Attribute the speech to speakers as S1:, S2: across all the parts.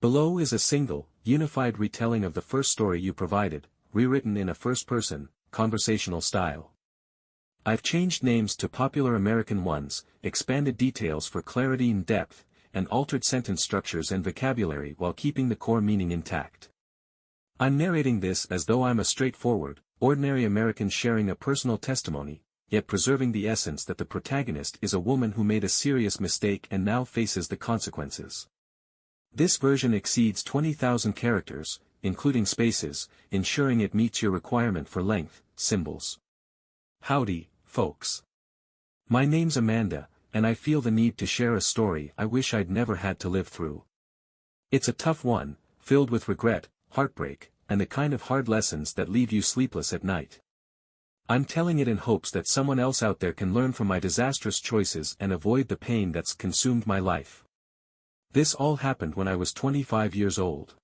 S1: Below is a single, unified retelling of the first story you provided, rewritten in a first-person, conversational style. I've changed names to popular American ones, expanded details for clarity and depth, and altered sentence structures and vocabulary while keeping the core meaning intact. I'm narrating this as though I'm a straightforward, ordinary American sharing a personal testimony, yet preserving the essence that the protagonist is a woman who made a serious mistake and now faces the consequences. This version exceeds 20,000 characters, including spaces, ensuring it meets your requirement for length, symbols. Howdy, folks. My name's Amanda, and I feel the need to share a story I wish I'd never had to live through. It's a tough one, filled with regret, heartbreak, and the kind of hard lessons that leave you sleepless at night. I'm telling it in hopes that someone else out there can learn from my disastrous choices and avoid the pain that's consumed my life. This all happened when I was 25 years old.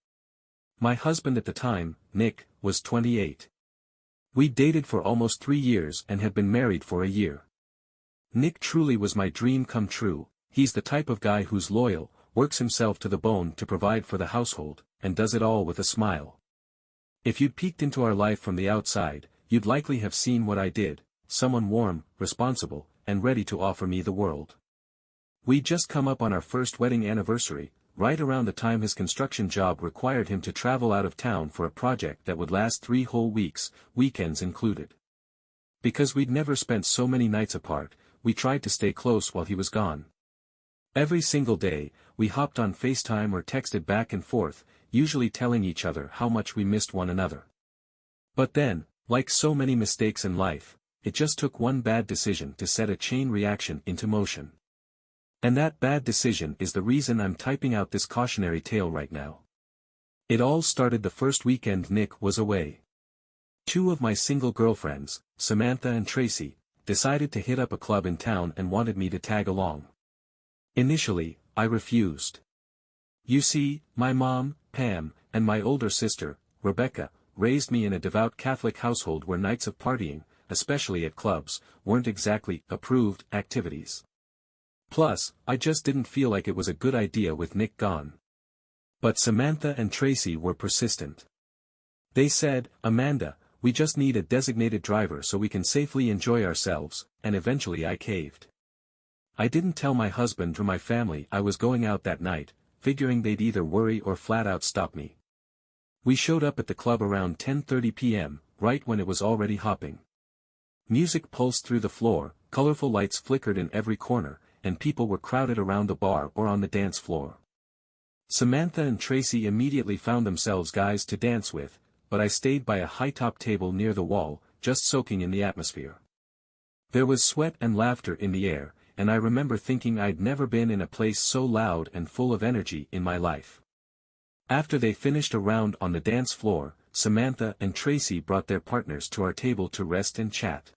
S1: My husband at the time, Nick, was 28. We dated for almost 3 years and had been married for a year. Nick truly was my dream come true. He's the type of guy who's loyal, works himself to the bone to provide for the household, and does it all with a smile. If you'd peeked into our life from the outside, you'd likely have seen what I did, someone warm, responsible, and ready to offer me the world. We'd just come up on our first wedding anniversary, right around the time his construction job required him to travel out of town for a project that would last 3 whole weeks, weekends included. Because we'd never spent so many nights apart, we tried to stay close while he was gone. Every single day, we hopped on FaceTime or texted back and forth, usually telling each other how much we missed one another. But then, like so many mistakes in life, it just took one bad decision to set a chain reaction into motion. And that bad decision is the reason I'm typing out this cautionary tale right now. It all started the first weekend Nick was away. 2 of my single girlfriends, Samantha and Tracy, decided to hit up a club in town and wanted me to tag along. Initially, I refused. You see, my mom, Pam, and my older sister, Rebecca, raised me in a devout Catholic household where nights of partying, especially at clubs, weren't exactly approved activities. Plus, I just didn't feel like it was a good idea with Nick gone. But Samantha and Tracy were persistent. They said, Amanda, we just need a designated driver so we can safely enjoy ourselves, and eventually I caved. I didn't tell my husband or my family I was going out that night, figuring they'd either worry or flat out stop me. We showed up at the club around 10:30 p.m., right when it was already hopping. Music pulsed through the floor, colorful lights flickered in every corner, and people were crowded around the bar or on the dance floor. Samantha and Tracy immediately found themselves guys to dance with, but I stayed by a high-top table near the wall, just soaking in the atmosphere. There was sweat and laughter in the air, and I remember thinking I'd never been in a place so loud and full of energy in my life. After they finished a round on the dance floor, Samantha and Tracy brought their partners to our table to rest and chat.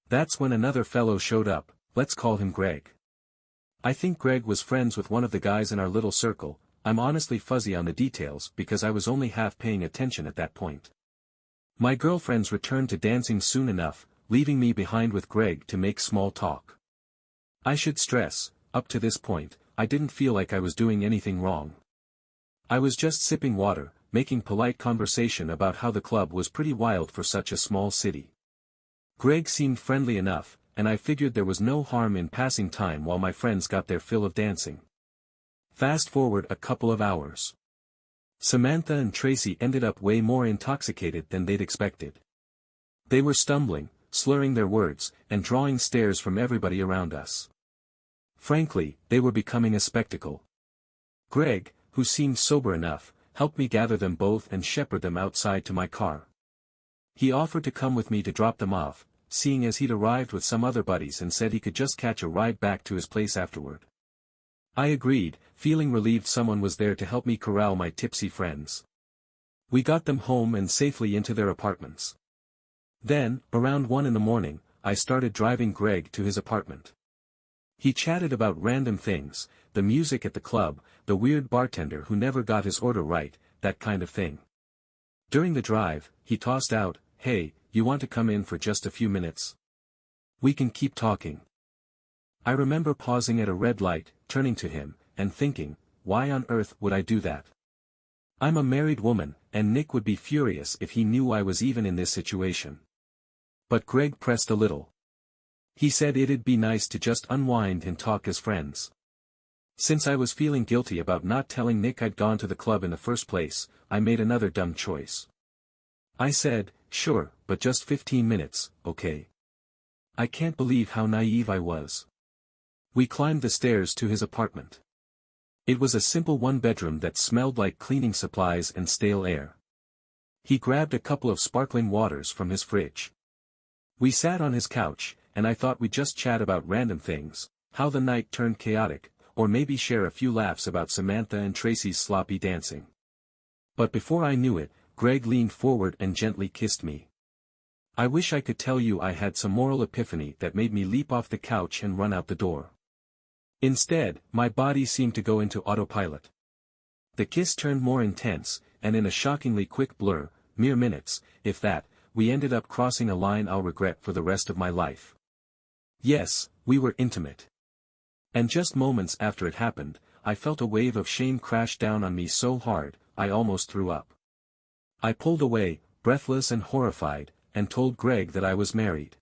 S1: That's when another fellow showed up, let's call him Greg. I think Greg was friends with one of the guys in our little circle. I'm honestly fuzzy on the details because I was only half paying attention at that point. My girlfriends returned to dancing soon enough, leaving me behind with Greg to make small talk. I should stress, up to this point, I didn't feel like I was doing anything wrong. I was just sipping water, making polite conversation about how the club was pretty wild for such a small city. Greg seemed friendly enough, and I figured there was no harm in passing time while my friends got their fill of dancing. Fast forward a couple of hours. Samantha and Tracy ended up way more intoxicated than they'd expected. They were stumbling, slurring their words, and drawing stares from everybody around us. Frankly, they were becoming a spectacle. Greg, who seemed sober enough, helped me gather them both and shepherd them outside to my car. He offered to come with me to drop them off, seeing as he'd arrived with some other buddies and said he could just catch a ride back to his place afterward. I agreed, feeling relieved someone was there to help me corral my tipsy friends. We got them home and safely into their apartments. Then, around 1 in the morning, I started driving Greg to his apartment. He chatted about random things, the music at the club, the weird bartender who never got his order right, that kind of thing. During the drive, he tossed out, "Hey, you want to come in for just a few minutes? We can keep talking." I remember pausing at a red light, turning to him, and thinking, why on earth would I do that? I'm a married woman, and Nick would be furious if he knew I was even in this situation. But Greg pressed a little. He said it'd be nice to just unwind and talk as friends. Since I was feeling guilty about not telling Nick I'd gone to the club in the first place, I made another dumb choice. I said, sure, but just 15 minutes, okay? I can't believe how naive I was. We climbed the stairs to his apartment. It was a simple one-bedroom that smelled like cleaning supplies and stale air. He grabbed a couple of sparkling waters from his fridge. We sat on his couch, and I thought we'd just chat about random things, how the night turned chaotic, or maybe share a few laughs about Samantha and Tracy's sloppy dancing. But before I knew it, Greg leaned forward and gently kissed me. I wish I could tell you I had some moral epiphany that made me leap off the couch and run out the door. Instead, my body seemed to go into autopilot. The kiss turned more intense, and in a shockingly quick blur, mere minutes, if that, we ended up crossing a line I'll regret for the rest of my life. Yes, we were intimate. And just moments after it happened, I felt a wave of shame crash down on me so hard, I almost threw up. I pulled away, breathless and horrified, and told Greg that I was married.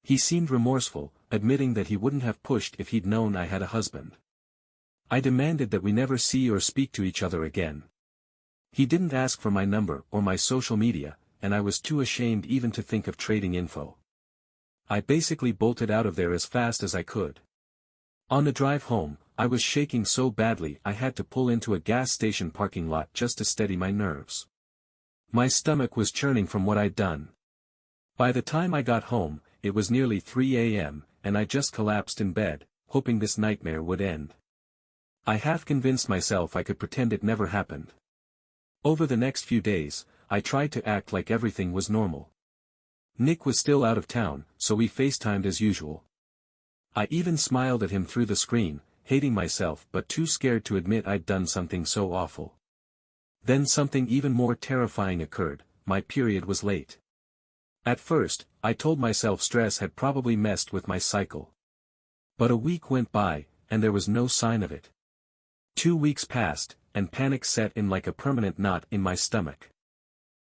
S1: He seemed remorseful, admitting that he wouldn't have pushed if he'd known I had a husband. I demanded that we never see or speak to each other again. He didn't ask for my number or my social media, and I was too ashamed even to think of trading info. I basically bolted out of there as fast as I could. On the drive home, I was shaking so badly I had to pull into a gas station parking lot just to steady my nerves. My stomach was churning from what I'd done. By the time I got home, it was nearly 3 a.m., and I just collapsed in bed, hoping this nightmare would end. I half convinced myself I could pretend it never happened. Over the next few days, I tried to act like everything was normal. Nick was still out of town, so we FaceTimed as usual. I even smiled at him through the screen, hating myself but too scared to admit I'd done something so awful. Then something even more terrifying occurred. My period was late. At first, I told myself stress had probably messed with my cycle. But a week went by, and there was no sign of it. 2 weeks passed, and panic set in like a permanent knot in my stomach.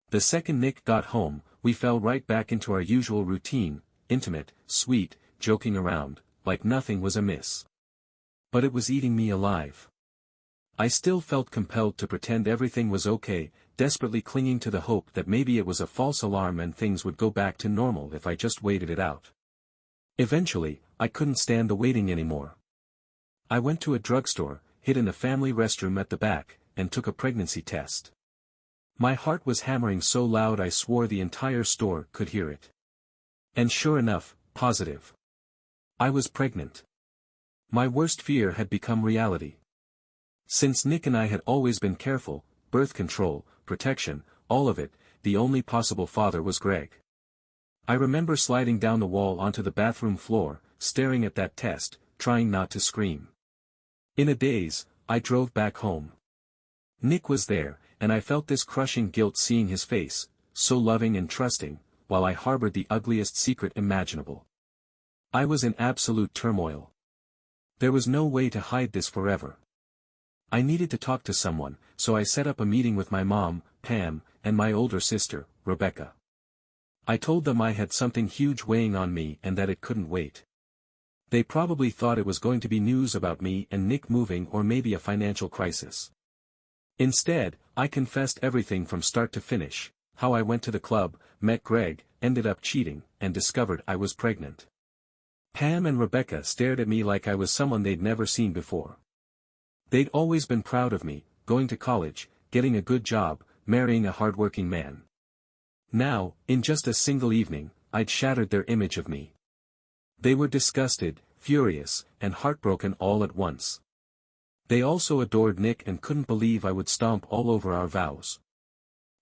S1: The second Nick got home, we fell right back into our usual routine, intimate, sweet, joking around, like nothing was amiss. But it was eating me alive. I still felt compelled to pretend everything was okay, desperately clinging to the hope that maybe it was a false alarm and things would go back to normal if I just waited it out. Eventually, I couldn't stand the waiting anymore. I went to a drugstore, hid in a family restroom at the back, and took a pregnancy test. My heart was hammering so loud I swore the entire store could hear it. And sure enough, positive. I was pregnant. My worst fear had become reality. Since Nick and I had always been careful, birth control, protection, all of it, the only possible father was Greg. I remember sliding down the wall onto the bathroom floor, staring at that test, trying not to scream. In a daze, I drove back home. Nick was there, and I felt this crushing guilt seeing his face, so loving and trusting, while I harbored the ugliest secret imaginable. I was in absolute turmoil. There was no way to hide this forever. I needed to talk to someone, so I set up a meeting with my mom, Pam, and my older sister, Rebecca. I told them I had something huge weighing on me and that it couldn't wait. They probably thought it was going to be news about me and Nick moving or maybe a financial crisis. Instead, I confessed everything from start to finish, how I went to the club, met Greg, ended up cheating, and discovered I was pregnant. Pam and Rebecca stared at me like I was someone they'd never seen before. They'd always been proud of me, going to college, getting a good job, marrying a hardworking man. Now, in just a single evening, I'd shattered their image of me. They were disgusted, furious, and heartbroken all at once. They also adored Nick and couldn't believe I would stomp all over our vows.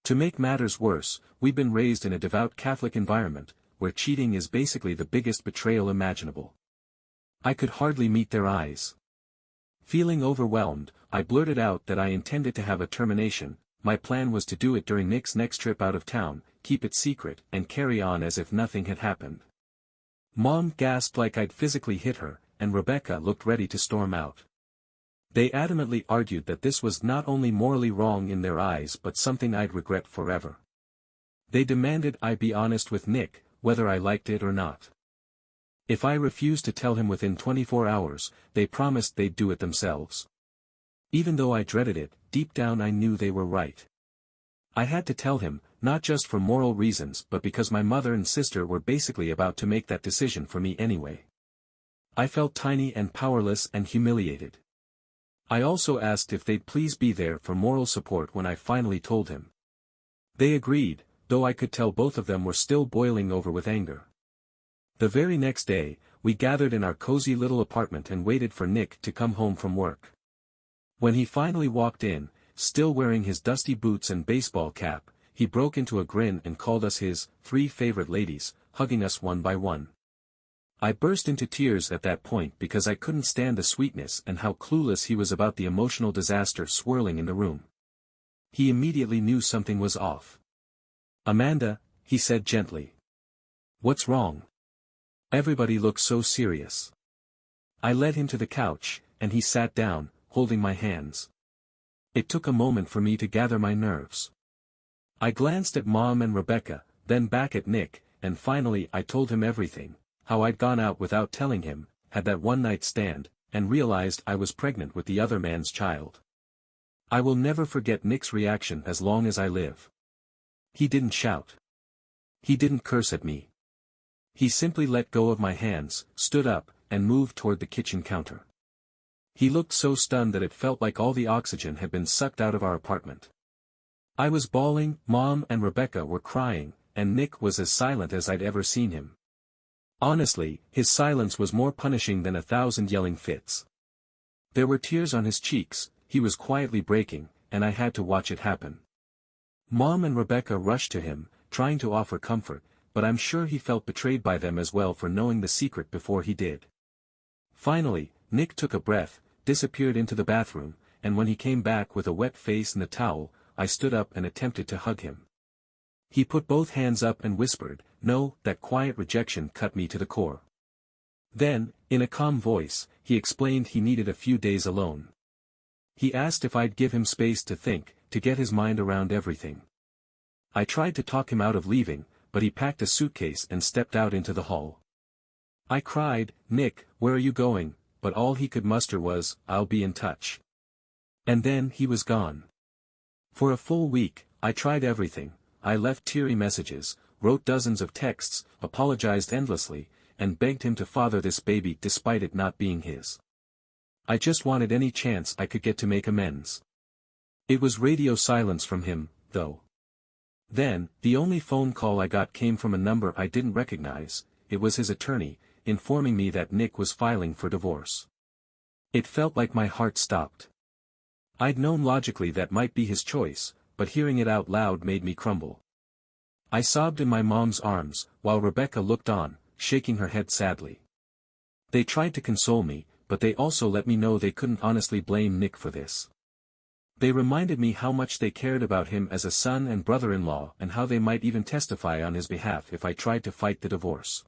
S1: To make matters worse, we've been raised in a devout Catholic environment, where cheating is basically the biggest betrayal imaginable. I could hardly meet their eyes. Feeling overwhelmed, I blurted out that I intended to have a termination. My plan was to do it during Nick's next trip out of town, keep it secret, and carry on as if nothing had happened. Mom gasped like I'd physically hit her, and Rebecca looked ready to storm out. They adamantly argued that this was not only morally wrong in their eyes but something I'd regret forever. They demanded I be honest with Nick, whether I liked it or not. If I refused to tell him within 24 hours, they promised they'd do it themselves. Even though I dreaded it, deep down I knew they were right. I had to tell him, not just for moral reasons but because my mother and sister were basically about to make that decision for me anyway. I felt tiny and powerless and humiliated. I also asked if they'd please be there for moral support when I finally told him. They agreed, though I could tell both of them were still boiling over with anger. The very next day, we gathered in our cozy little apartment and waited for Nick to come home from work. When he finally walked in, still wearing his dusty boots and baseball cap, he broke into a grin and called us his 3 favorite ladies, hugging us one by one. I burst into tears at that point because I couldn't stand the sweetness and how clueless he was about the emotional disaster swirling in the room. He immediately knew something was off. "Amanda," he said gently. "What's wrong? Everybody looks so serious." I led him to the couch, and he sat down, holding my hands. It took a moment for me to gather my nerves. I glanced at Mom and Rebecca, then back at Nick, and finally I told him everything. How I'd gone out without telling him, had that one-night stand, and realized I was pregnant with the other man's child. I will never forget Nick's reaction as long as I live. He didn't shout. He didn't curse at me. He simply let go of my hands, stood up, and moved toward the kitchen counter. He looked so stunned that it felt like all the oxygen had been sucked out of our apartment. I was bawling, Mom and Rebecca were crying, and Nick was as silent as I'd ever seen him. Honestly, his silence was more punishing than 1,000 yelling fits. There were tears on his cheeks, he was quietly breaking, and I had to watch it happen. Mom and Rebecca rushed to him, trying to offer comfort, but I'm sure he felt betrayed by them as well for knowing the secret before he did. Finally, Nick took a breath, disappeared into the bathroom, and when he came back with a wet face and a towel, I stood up and attempted to hug him. He put both hands up and whispered, "No," that quiet rejection cut me to the core. Then, in a calm voice, he explained he needed a few days alone. He asked if I'd give him space to think, to get his mind around everything. I tried to talk him out of leaving, but he packed a suitcase and stepped out into the hall. I cried, "Nick, where are you going?" but all he could muster was, "I'll be in touch." And then he was gone. For a full week, I tried everything. I left teary messages, wrote dozens of texts, apologized endlessly, and begged him to father this baby despite it not being his. I just wanted any chance I could get to make amends. It was radio silence from him, though. Then, the only phone call I got came from a number I didn't recognize. It was his attorney, informing me that Nick was filing for divorce. It felt like my heart stopped. I'd known logically that might be his choice, but hearing it out loud made me crumble. I sobbed in my mom's arms, while Rebecca looked on, shaking her head sadly. They tried to console me, but they also let me know they couldn't honestly blame Nick for this. They reminded me how much they cared about him as a son and brother-in-law and how they might even testify on his behalf if I tried to fight the divorce.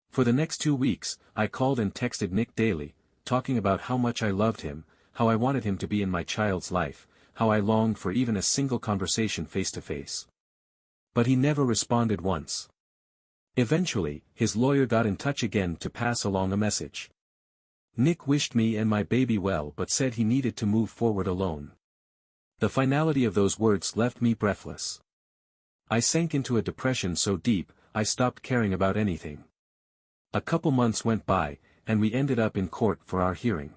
S1: For the next 2 weeks, I called and texted Nick daily, talking about how much I loved him, how I wanted him to be in my child's life, how I longed for even a single conversation face-to-face. But he never responded once. Eventually, his lawyer got in touch again to pass along a message. Nick wished me and my baby well but said he needed to move forward alone. The finality of those words left me breathless. I sank into a depression so deep, I stopped caring about anything. A couple months went by, and we ended up in court for our hearing.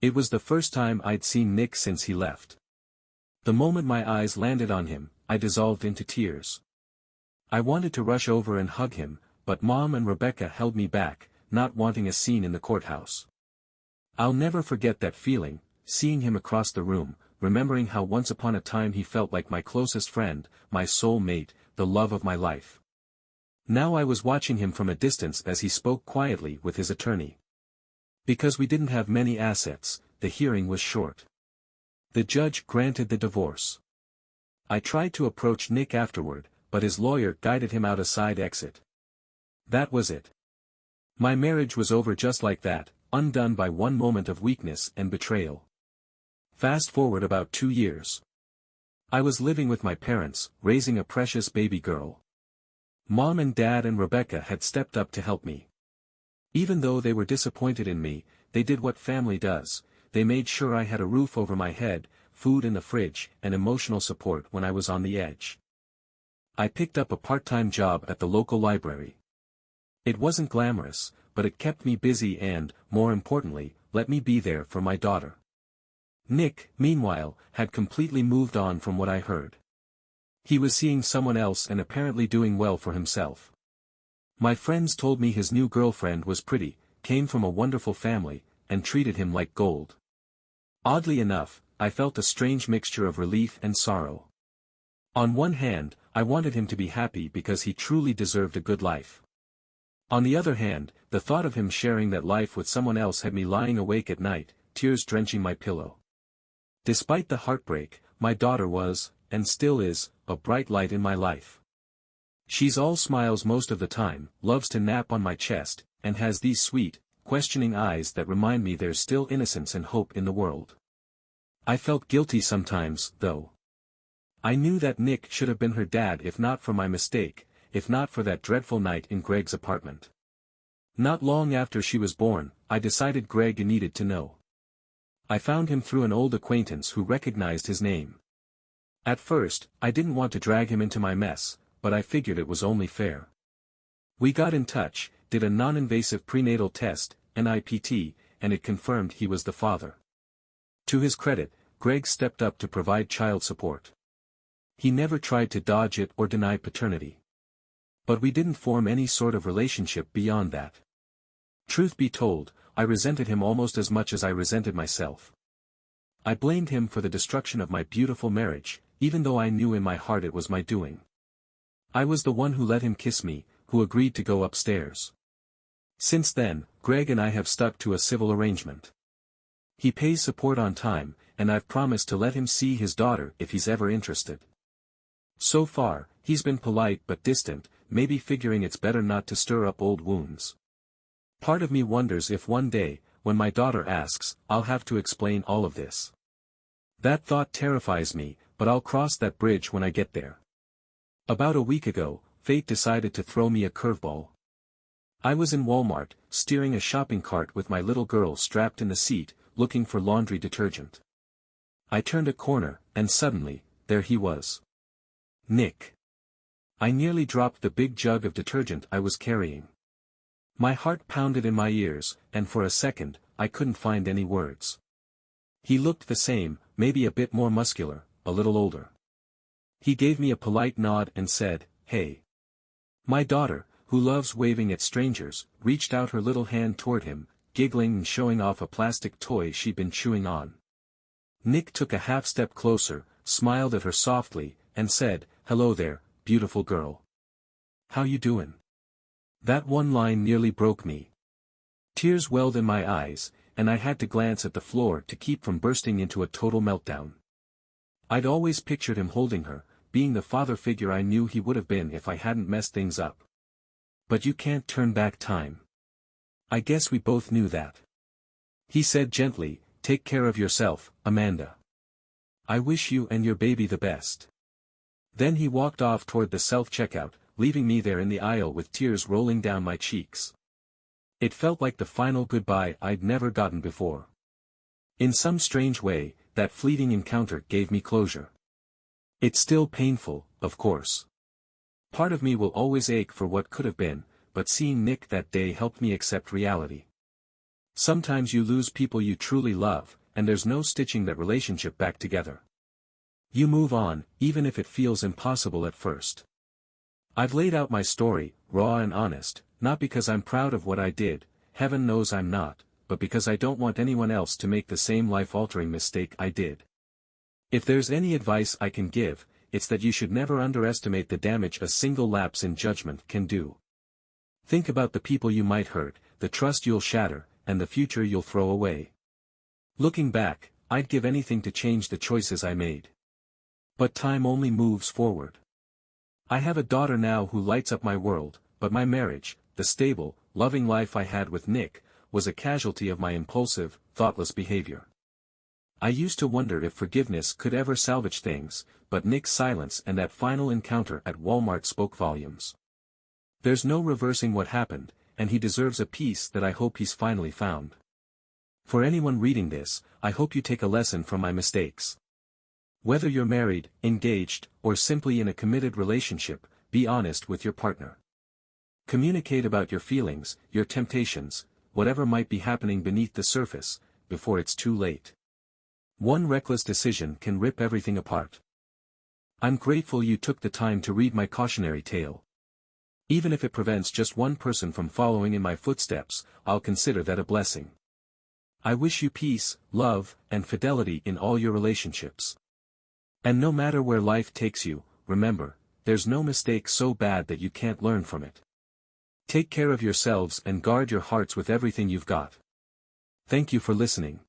S1: It was the first time I'd seen Nick since he left. The moment my eyes landed on him, I dissolved into tears. I wanted to rush over and hug him, but Mom and Rebecca held me back, not wanting a scene in the courthouse. I'll never forget that feeling, seeing him across the room, remembering how once upon a time he felt like my closest friend, my soul mate, the love of my life. Now I was watching him from a distance as he spoke quietly with his attorney. Because we didn't have many assets, the hearing was short. The judge granted the divorce. I tried to approach Nick afterward, but his lawyer guided him out a side exit. That was it. My marriage was over just like that, undone by one moment of weakness and betrayal. Fast forward about 2 years. I was living with my parents, raising a precious baby girl. Mom and Dad and Rebecca had stepped up to help me. Even though they were disappointed in me, they did what family does. They made sure I had a roof over my head, food in the fridge, and emotional support when I was on the edge. I picked up a part-time job at the local library. It wasn't glamorous, but it kept me busy and, more importantly, let me be there for my daughter. Nick, meanwhile, had completely moved on from what I heard. He was seeing someone else and apparently doing well for himself. My friends told me his new girlfriend was pretty, came from a wonderful family, and treated him like gold. Oddly enough, I felt a strange mixture of relief and sorrow. On one hand, I wanted him to be happy because he truly deserved a good life. On the other hand, the thought of him sharing that life with someone else had me lying awake at night, tears drenching my pillow. Despite the heartbreak, my daughter was, and still is, a bright light in my life. She's all smiles most of the time, loves to nap on my chest, and has these sweet, questioning eyes that remind me there's still innocence and hope in the world. I felt guilty sometimes, though. I knew that Nick should have been her dad if not for my mistake, if not for that dreadful night in Greg's apartment. Not long after she was born, I decided Greg needed to know. I found him through an old acquaintance who recognized his name. At first, I didn't want to drag him into my mess, but I figured it was only fair. We got in touch, did a non-invasive prenatal test, NIPT, and it confirmed he was the father. To his credit, Greg stepped up to provide child support. He never tried to dodge it or deny paternity. But we didn't form any sort of relationship beyond that. Truth be told, I resented him almost as much as I resented myself. I blamed him for the destruction of my beautiful marriage, even though I knew in my heart it was my doing. I was the one who let him kiss me, who agreed to go upstairs. Since then, Greg and I have stuck to a civil arrangement. He pays support on time, and I've promised to let him see his daughter if he's ever interested. So far, he's been polite but distant, maybe figuring it's better not to stir up old wounds. Part of me wonders if one day, when my daughter asks, I'll have to explain all of this. That thought terrifies me, but I'll cross that bridge when I get there. About a week ago, fate decided to throw me a curveball. I was in Walmart, steering a shopping cart with my little girl strapped in the seat, looking for laundry detergent. I turned a corner, and suddenly, there he was. Nick. I nearly dropped the big jug of detergent I was carrying. My heart pounded in my ears, and for a second, I couldn't find any words. He looked the same, maybe a bit more muscular, a little older. He gave me a polite nod and said, "Hey." My daughter, who loves waving at strangers, reached out her little hand toward him, giggling and showing off a plastic toy she'd been chewing on. Nick took a half step closer, smiled at her softly, and said, "Hello there, beautiful girl. How you doin'?" That one line nearly broke me. Tears welled in my eyes, and I had to glance at the floor to keep from bursting into a total meltdown. I'd always pictured him holding her, being the father figure I knew he would have been if I hadn't messed things up. But you can't turn back time. I guess we both knew that. He said gently, "Take care of yourself, Amanda. I wish you and your baby the best." Then he walked off toward the self-checkout, leaving me there in the aisle with tears rolling down my cheeks. It felt like the final goodbye I'd never gotten before. In some strange way, that fleeting encounter gave me closure. It's still painful, of course. Part of me will always ache for what could have been, but seeing Nick that day helped me accept reality. Sometimes you lose people you truly love, and there's no stitching that relationship back together. You move on, even if it feels impossible at first. I've laid out my story, raw and honest, not because I'm proud of what I did, heaven knows I'm not, but because I don't want anyone else to make the same life-altering mistake I did. If there's any advice I can give, it's that you should never underestimate the damage a single lapse in judgment can do. Think about the people you might hurt, the trust you'll shatter, and the future you'll throw away. Looking back, I'd give anything to change the choices I made. But time only moves forward. I have a daughter now who lights up my world, but my marriage, the stable, loving life I had with Nick, was a casualty of my impulsive, thoughtless behavior. I used to wonder if forgiveness could ever salvage things, but Nick's silence and that final encounter at Walmart spoke volumes. There's no reversing what happened, and he deserves a peace that I hope he's finally found. For anyone reading this, I hope you take a lesson from my mistakes. Whether you're married, engaged, or simply in a committed relationship, be honest with your partner. Communicate about your feelings, your temptations, whatever might be happening beneath the surface, before it's too late. One reckless decision can rip everything apart. I'm grateful you took the time to read my cautionary tale. Even if it prevents just one person from following in my footsteps, I'll consider that a blessing. I wish you peace, love, and fidelity in all your relationships. And no matter where life takes you, remember, there's no mistake so bad that you can't learn from it. Take care of yourselves and guard your hearts with everything you've got. Thank you for listening.